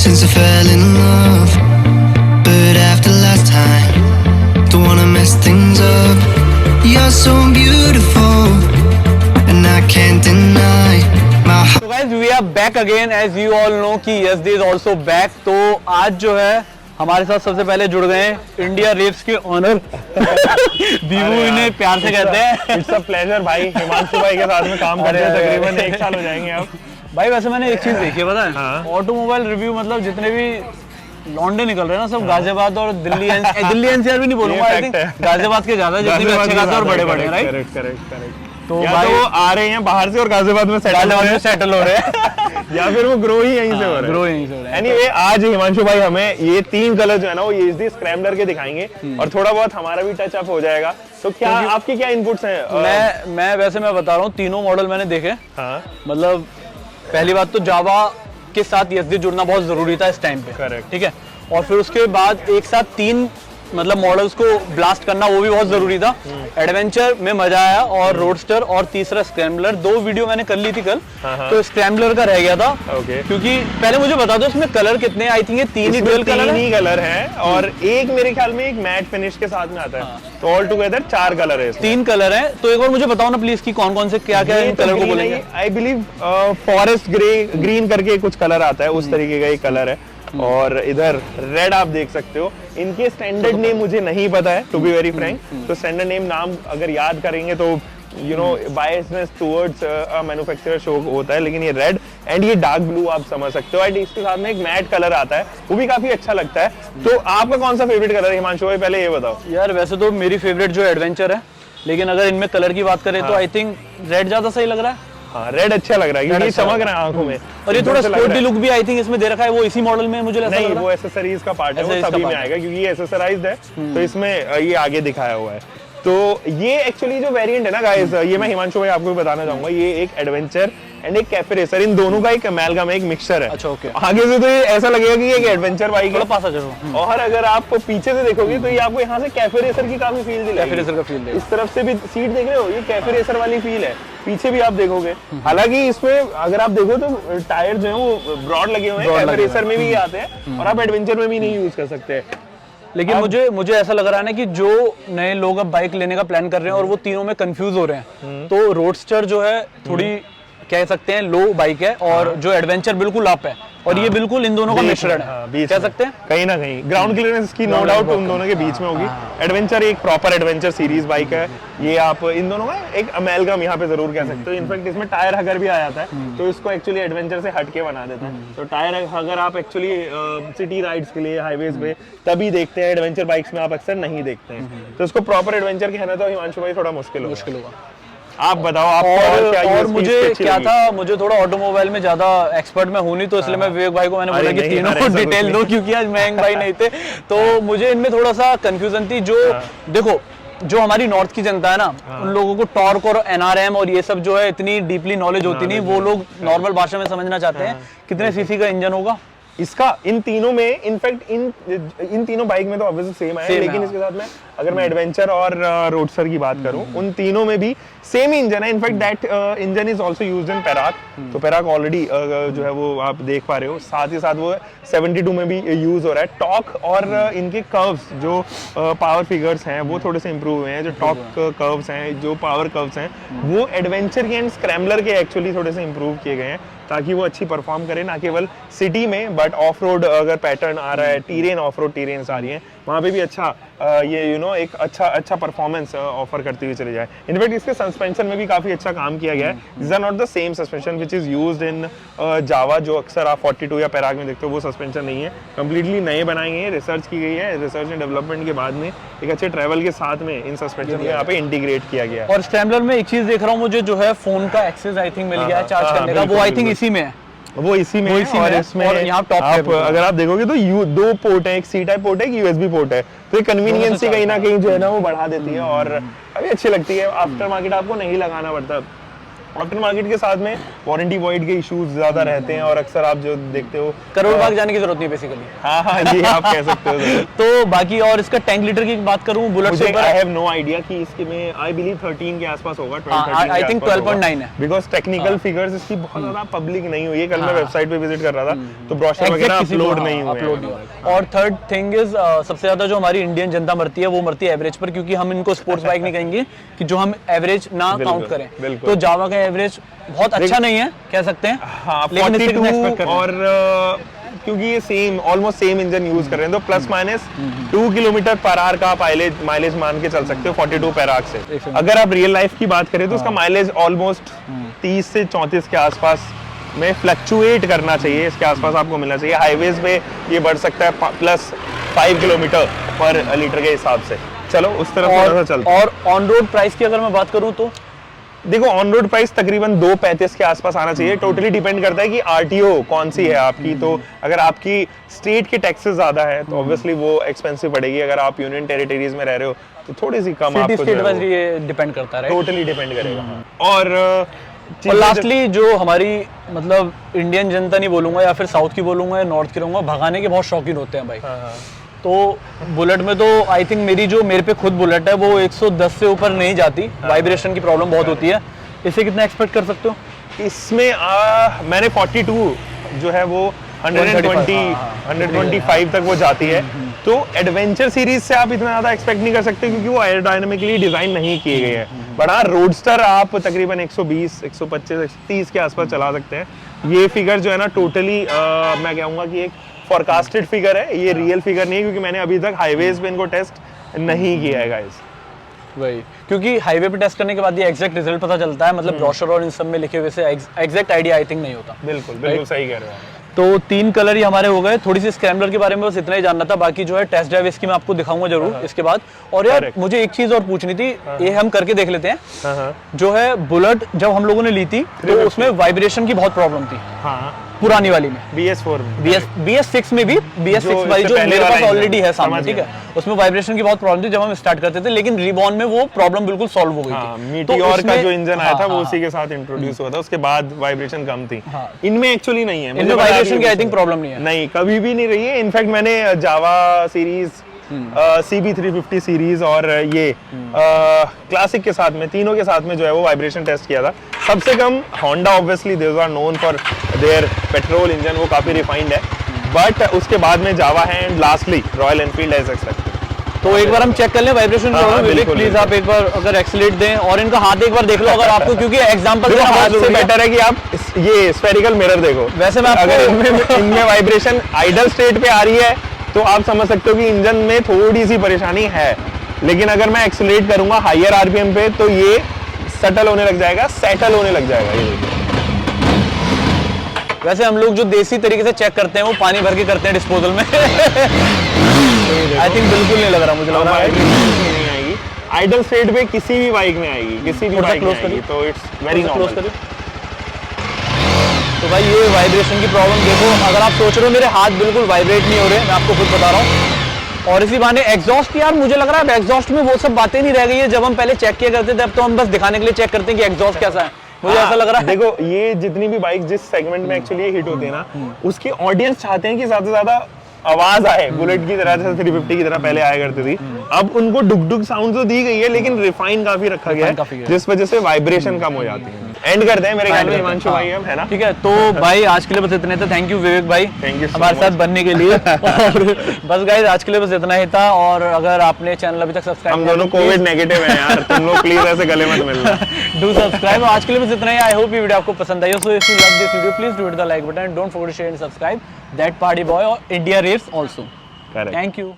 since I fell in love, but after last time, don't wanna mess things up. You're so beautiful, and I can't deny my heart. So guys, we are back again, as you all know कि YesDay is also back. तो आज जो है हमारे साथ सबसे पहले जुड़ गए हैं इंडिया रेप्स के ऑनर दीपू, इन्हें प्यार से कहते हैं। इट्स अ प्लेजर भाई, हिमांशु भाई के साथ में काम करते हैं तकरीबन 1 साल हो जाएंगे अब। भाई वैसे मैंने एक चीज देखी है, पता है? हाँ। ऑटोमोबाइल रिव्यू मतलब जितने भी लॉन्डे निकल रहे हैं ना, सब गाजियाबाद और दिल्ली एनसीआर भी नहीं बोलूंगा, आई थिंक गाजियाबाद के ज्यादा जितने भी अच्छे खासे और बड़े बड़े, राइट? करेक्ट। तो या भाई तो वो आ रहे हैं बाहर से और गाजियाबाद में सेटल हो रहे हैं या फिर वो ग्रो ही यहीं से हो रहे हैं। ग्रो यहीं से हो रहे हैं। एनीवे, आज हिमांशु भाई हमें ये 3 कलर जो है ना वो YesDay स्क्रैम्बलर के दिखाएंगे और थोड़ा बहुत हमारा भी टच अप हो जाएगा। तो क्या आपके क्या इनपुट्स हैं? मैं वैसे मैं बता रहा हूँ, तीनों मॉडल मैंने देखे। हाँ, मतलब पहली बात तो जावा के साथ YesDay जुड़ना बहुत जरूरी था इस टाइम पे, करेक्ट। ठीक है। और फिर उसके बाद एक साथ 3 मतलब मॉडल्स को ब्लास्ट करना वो भी बहुत जरूरी था। एडवेंचर में मजा आया, और रोडस्टर, और तीसरा स्क्रैम्बलर। 2 वीडियो मैंने कर ली थी कल, तो स्क्रैम्बलर का रह गया था। क्योंकि पहले मुझे बता दो इसमें कलर कितने, आई थिंक ये 3 ही ड्यूल कलर है और एक मेरे ख्याल में एक मैट फिनिश के साथ में आता है। तो ऑल टुगेदर 4 कलर है, 3 कलर है। तो एक बार मुझे बताओ ना प्लीज कि कौन कौन से क्या क्या कलर को बोलेंगे। आई बिलीव फॉरेस्ट ग्रीन करके कुछ कलर आता है, उस तरीके का एक कलर है। और इधर रेड आप देख सकते हो। इनके स्टैंडर्ड नेम मुझे नहीं पता है, टू बी वेरी फ्रैंक। तो स्टैंडर्ड नेम नाम अगर याद करेंगे तो you know biasness towards manufacturer show होता है, लेकिन ये रेड एंड ये डार्क ब्लू आप समझ सकते हो। एंड इसके साथ में एक मैट कलर आता है, वो भी काफी अच्छा लगता है। तो आपका कौन सा फेवरेट कलर है हिमांशु भाई, पहले ये बताओ। यार वैसे तो मेरी फेवरेट जो एडवेंचर है, लेकिन अगर इनमें कलर की बात करें तो आई थिंक रेड ज्यादा सही लग रहा है। हाँ, रेड अच्छा लग रहा है क्योंकि चमक रहा है आंखों में, और ये थोड़ा स्पोर्टी लुक भी आई थिंक इसमें दे रखा है। वो इसी मॉडल में मुझे लगता है नहीं, वो एक्सेसरीज का पार्ट है, वो सभी में आएगा क्योंकि ये एक्सेसराइज्ड है। तो इसमें ये आगे दिखाया हुआ है। तो ये एक्चुअली जो वेरिएंट है ना गाइस, ये मैं हिमांशु भाई आपको भी बताना चाहूंगा, ये एक एडवेंचर एंड एक कैफे रेसर, इन दोनों का एक अमेलगम, एक मिक्सचर है। अच्छा, ओके। आगे से तो ये ऐसा लगेगा कि ये एक एडवेंचर बाइक है, पास आ जाओ। और अगर आप पीछे से देखोगे तो ये आपको यहाँ से कैफे रेसर की काफी फील दिलाएगी। कैफे रेसर का फील है। इस तरफ से भी सीट देख रहे हो, ये कैफे रेसर वाली फील है। पीछे भी आप देखोगे, हालांकि इसमें अगर आप देखो तो टायर जो है वो ब्रॉड लगे हुए हैं, कैफे रेसर में भी आते हैं और आप एडवेंचर में भी नहीं यूज कर सकते। लेकिन मुझे ऐसा लग रहा है ना कि जो नए लोग अब बाइक लेने का प्लान कर रहे हैं और वो तीनों में कंफ्यूज हो रहे हैं, तो रोडस्टर जो है थोड़ी कह सकते हैं लो बाइक है, और जो एडवेंचर बिल्कुल अप है, और ये बिल्कुल इन दोनों का मिश्रण है, कह सकते हैं। कहीं ना कहीं ग्राउंड क्लियरेंस की नो डाउट उन दोनों के बीच में होगी। एडवेंचर एक प्रॉपर एडवेंचर सीरीज बाइक है, ये आप इन दोनों का एक अमेलगम यहाँ पे जरूर कह सकते हो। इनफैक्ट इसमें टायर हगर भी आ जाता है, तो इसको एक्चुअली एडवेंचर से हटके बना देता है। तो टायर हगर आप एक्चुअली सिटी राइड्स के लिए हाईवेज पे तभी देखते हैं, एडवेंचर बाइक्स में आप अक्सर नहीं देखते हैं। तो इसको प्रॉपर एडवेंचर कहना तो हिमांशु भाई थोड़ा मुश्किल होगा। आप बताओ आपको और मुझे क्या था, मुझे थोड़ा ऑटोमोबाइल में ज्यादा एक्सपर्ट मैं हूं नहीं, तो इसलिए मैं विवेक भाई को मैंने बोला कि तीनों को डिटेल दो, क्योंकि आज मयंक भाई नहीं थे। तो मुझे इनमें थोड़ा सा कंफ्यूजन थी। जो देखो, जो हमारी नॉर्थ की जनता है ना, उन लोगों को टॉर्क और एनआरएम और ये सब जो है इतनी डीपली नॉलेज होती नहीं। वो लोग नॉर्मल भाषा में समझना चाहते हैं कितने सीसी का इंजन होगा इसका। इन तीनों में इनफैक्ट इन तीनों बाइक में तो ऑब्वियसली सेम है, लेकिन इसके साथ में अगर मैं एडवेंचर और रोडस्टर की बात करूं, उन तीनों में भी सेम इंजन है। In fact that engine is also used in Parañaque. तो पैराक ऑलरेडी जो है वो आप देख पा रहे हो, साथ ही साथ वो 72 में भी यूज हो रहा है। टॉर्क और इनके कर्व्स, जो पावर फिगर्स हैं वो थोड़े से इंप्रूव हुए हैं। जो टॉर्क कर्व्स हैं, जो पावर कर्व्स हैं, वो एडवेंचर के एंड स्क्रैम्बलर के एक्चुअली थोड़े से इंप्रूव किए गए हैं, ताकि वो अच्छी परफॉर्म करे, ना केवल सिटी में बट ऑफ रोड अगर पैटर्न आ रहा है, टीरेन ऑफ रोड टीरेन्स आ रही हैं, वहाँ पे भी अच्छा ये एक अच्छा परफॉर्मेंस ऑफर करती हुई चली जाए। इनफैक्ट इसके सस्पेंशन में भी काफी अच्छा काम किया गया है। This are not the same suspension which is used in Java, जो अक्सर आप 42 या पैराग में देखते हो, वो सस्पेंशन नहीं है। कंप्लीटली नए बनाए गए हैं, रिसर्च की गई है, रिसर्च एंड डेवलपमेंट के बाद में एक अच्छे ट्रैवल के साथ में इन सस्पेंशन को यहाँ पे इंटीग्रेट किया गया है। और स्क्रैम्बलर में एक चीज देख रहा हूँ, मुझे जो है फोन का एक्सेस आई थिंक मिल गया है चार्ज करने का, वो आई थिंक इसी में है। वो इसी में है, और इसमें यहाँ टॉप आप अगर आप देखोगे तो 2 पोर्ट है, एक सी टाइप पोर्ट है, एक यूएसबी पोर्ट है। तो ये कन्वीनियंस कहीं ना कहीं जो है ना वो बढ़ा देती है, और अभी अच्छी लगती है। आफ्टर मार्केट आपको नहीं लगाना पड़ता। आफ्टर मार्केट के साथ में वारंटी वॉइड के इश्यूज ज्यादा रहते हैं और अक्सर आप जो देखते हो करोड़ बाग जाने की जरूरत नहीं बेसिकली। हाँ हाँ ये आप कह सकते हो। तो बाकी और इसका टैंक लीटर की बात करूं बुलेट से ऊपर आई हैव नो आइडिया कि इसके में आई बिलीव 13 के आसपास होगा, 12-13 आई थिंक 12.9 है बिकॉज टेक्निकल फिगर्स इसकी बहुत ज्यादा पब्लिक नहीं हुई है। कल मैं वेबसाइट पे विजिट कर रहा था तो ब्रोशर वगैरह अपलोड नहीं हुए हैं। और थर्ड थिंग इज सबसे ज्यादा जो हमारी इंडियन जनता मरती है वो मरती है एवरेज पर, क्योंकि हम इनको स्पोर्ट्स बाइक नहीं कहेंगे कि जो हम एवरेज ना काउंट करें। तो जावा का एवरेज बहुत अच्छा नहीं है कह सकते हैं। हाँ, लेकिन इससे कितना एक्सपेक्ट कर रहे हैं? और क्योंकि ये same almost same engine use कर रहे हैं तो plus minus 2 kilometre per hour का आप माइलेज मान के चल सकते हो 42 पर आवर से। अगर आप रियल लाइफ की बात करें तो उसका माइलेज ऑलमोस्ट 30 से 34 के आसपास में फ्लक्चुएट करना चाहिए, इसके आसपास आपको मिलना चाहिए। हाईवेज पे ये बढ़ सकता है प्लस 5 किलोमीटर पर लीटर के हिसाब से। चलो उस तरफ थोड़ा सा चलते हैं। और ऑन रोड प्राइस की अगर मैं बात करूं तो देखो ऑन रोड प्राइस तकरीबन 235 के आसपास आना चाहिए। टोटली डिपेंड करता है कि आरटीओ कौन सी है आपकी। तो अगर आपकी स्टेट के टैक्सेस ज्यादा है तो ऑब्वियसली वो एक्सपेंसिव पड़ेगी। अगर आप यूनियन टेरिटरीज में रह रहे हो तो थोड़ी सी कम आपको स्टेट वाइज ये डिपेंड करता है। टोटली डिपेंड करेगा। और लास्टली जो हमारी मतलब इंडियन जनता नहीं बोलूंगा या फिर साउथ की बोलूंगा या नॉर्थ की रहूंगा, भगाने के बहुत शौकीन होते हैं भाई। तो बुलेट में तो आई थिंक मेरे पे खुद बुलेट है वो 110 से ऊपर नहीं जाती। वाइब्रेशन की प्रॉब्लम बहुत होती है। इसे कितना एक्सपेक्ट कर सकते हो? इसमें मैंने 42 जो है वो 125 तक वो जाती है। तो एडवेंचर सीरीज से आप इतना ज्यादा एक्सपेक्ट नहीं कर सकते क्योंकि वो एरोडायनामिकली डिजाइन नहीं किए गए हैं। बट हाँ रोडस्टर आप तकरीबन 120, 125, 130 के आसपास चला सकते हैं। ये फिगर जो है ना टोटली मैं कहूँगा कि एक फोरकास्टेड फिगर है, ये रियल फिगर नहीं है क्योंकि मैंने अभी तक हाईवेज पे इनको टेस्ट नहीं किया है गाइस। वही क्योंकि हाईवे पे टेस्ट करने के बाद ये एग्जैक्ट रिजल्ट पता चलता है, मतलब ब्रोशर और इन सब में लिखे हुए से एग्जैक्ट आइडिया आई थिंक नहीं होता। बिल्कुल बिल्कुल सही कह रहे हो। तो 3 कलर ही हमारे हो गए। थोड़ी सी स्क्रैम्बलर के बारे में बस इतना ही जानना था, बाकी जो है टेस्ट ड्राइव इसकी मैं आपको दिखाऊंगा जरूर इसके बाद। और यार मुझे एक चीज और पूछनी थी, ये हम करके देख लेते हैं। जो है बुलेट जब हम लोगों ने ली थी तो उसमें वाइब्रेशन की बहुत प्रॉब्लम थी पुरानी वाली में, BS4 में, BS6 में भी, BS6 वाली जो मेरे पास ऑलरेडी है सामने, ठीक है, उसमें वाइब्रेशन की बहुत प्रॉब्लम थी जब हम स्टार्ट करते थे। लेकिन रिबॉर्न में वो प्रॉब्लम बिल्कुल सॉल्व हो गई थी। मीटियोर का जो इंजन आया था वो उसी के साथ इंट्रोड्यूस हुआ था, उसके बाद वाइब्रेशन कम थी। इनमें एक्चुअली नहीं है, इनमें वाइब्रेशन की आई थिंक प्रॉब्लम नहीं है। नहीं, कभी भी नहीं रही है। इनफैक्ट मैंने जावा सीरीज, CB350 सीरीज और ये क्लासिक के साथ में, तीनों के साथ में जो है वो वाइब्रेशन टेस्ट किया था। सबसे कम Honda, obviously they are known for their petrol engine, वो काफी रिफाइंड है। बट उसके बाद में जावा है and lastly Royal Enfield as expected. तो एक बार हम चेक कर लें वाइब्रेशन प्रॉब्लम। प्लीज आप एक बार अगर एक्सीलेट दें और इनका हाथ एक बार देख लो अगर आपको, क्योंकि एग्जांपल देना बहुत से बेटर है कि आप ये स्फेरिकल मिरर देखो। वैसे मैं अगर इनमें वाइब्रेशन आइडल स्टेट पे आ रही है तो आप समझ सकते हो कि इंजन में थोड़ी सी परेशानी है। लेकिन अगर मैं एक्सीलरेट करूंगा हायर आरपीएम पे तो ये सेटल होने लग जाएगा, सेटल होने लग जाएगा। ये वैसे हम लोग जो देसी तरीके से चेक करते हैं वो पानी भर के करते हैं डिस्पोजल में। आई थिंक बिल्कुल नहीं लग रहा, मुझे लग रहा है नहीं आएगी। आइडल स्टेट पे किसी भी बाइक में आएगी, किसी भी बाइक में आएगी, तो इट्स वेरी नॉर्मल। तो भाई ये वाइब्रेशन की प्रॉब्लम देखो, अगर आप सोच रहे हो मेरे हाथ बिल्कुल वाइब्रेट नहीं हो रहे, मैं आपको खुद बता रहा हूँ। और इसी बहाने एग्जॉस्ट, यार मुझे लग रहा है एग्जॉस्ट में वो सब बातें नहीं रह गई है जब हम पहले चेक किया करते थे। अब तो हम बस दिखाने के लिए चेक करते हैं कि एग्जॉस्ट कैसा है। मुझे ऐसा लग रहा है। देखो ये जितनी भी बाइक जिस सेगमेंट में एक्चुअली हिट होती है ना, उसके ऑडियंस चाहते हैं कि ज्यादा से ज्यादा आवाज आए, बुलेट की तरह, जैसे 350 की तरह पहले आया करती थी। अब उनको डुक डुक साउंड तो दी गई है लेकिन रिफाइन काफी रखा गया है, जिस वजह से वाइब्रेशन कम हो जाती है। एंड करते हैं मेरे ख्याल में हिमांशु भाई, है ना? ठीक है, तो भाई आज के लिए बस इतने थे। थैंक यू विवेक भाई, थैंक यू हमारे साथ बनने के लिए। और बस गाइस आज के लिए बस इतना ही था। और अगर आपने चैनल अभी तक सब्सक्राइब, हम दोनों कोविड नेगेटिव हैं यार, तुम लोग प्लीज ऐसे गले मत मिलना। Do subscribe. आज के लिए बस इतना ही। आई होप ये वीडियो आपको पसंद आई हो। So if you love this video please do hit the like button, don't forget to share and subscribe that party boy और India revs also. Correct. Thank you.